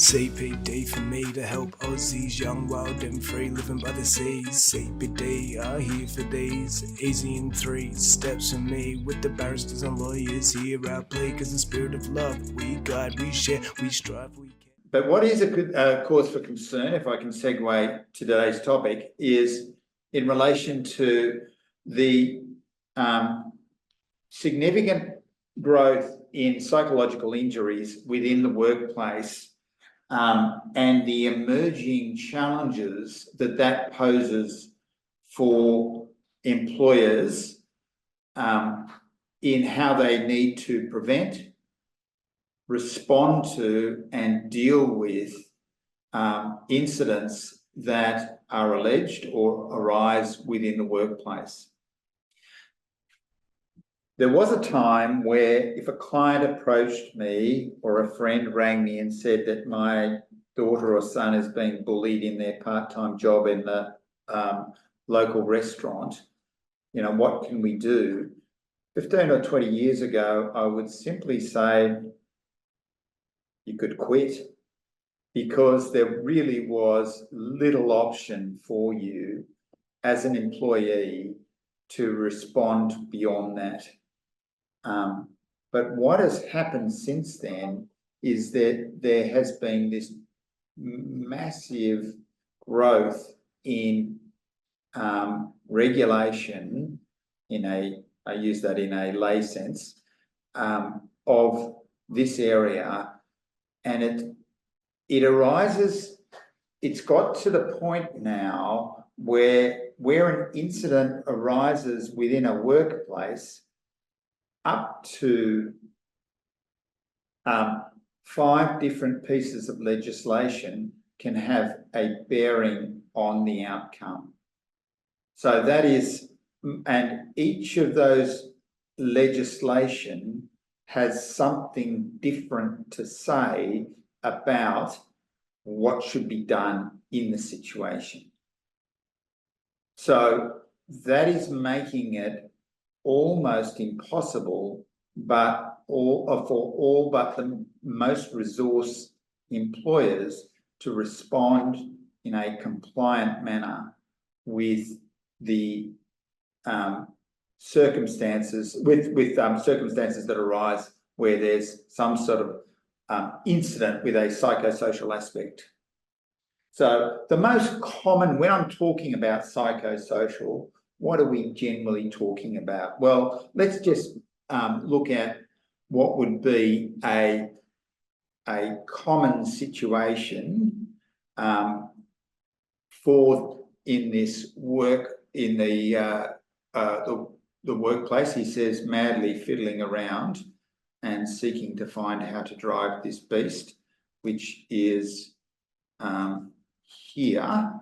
CPD for me to help Aussies, young, wild and free, living by the seas. CPD, I here for these, easy in 3 steps for me. With the barristers and lawyers here, I play, cause the spirit of love, we guide, we share, we strive, we can. But what is a good cause for concern, if I can segue today's topic, is in relation to the significant growth in psychological injuries within the workplace and the emerging challenges that poses for employers in how they need to prevent, respond to, and deal with incidents that are alleged or arise within the workplace. There was a time where if a client approached me or a friend rang me and said that my daughter or son is being bullied in their part-time job in the local restaurant, you know, what can we do? 15 or 20 years ago, I would simply say, you could quit, because there really was little option for you as an employee to respond beyond that. But what has happened since then is that there has been this massive growth in regulation, I use that in a lay sense, of this area, and it arises, it's got to the point now where an incident arises within a workplace, up to 5 different pieces of legislation can have a bearing on the outcome. So that is, and each of those legislation has something different to say about what should be done in the situation. So that is making it almost impossible, but for all but the most resource employers to respond in a compliant manner with the circumstances that arise where there's some sort of incident with a psychosocial aspect. So the most common, when I'm talking about psychosocial, what are we generally talking about? Well, let's just look at what would be a common situation for in this work in the workplace. He says madly fiddling around and seeking to find how to drive this beast, which is here.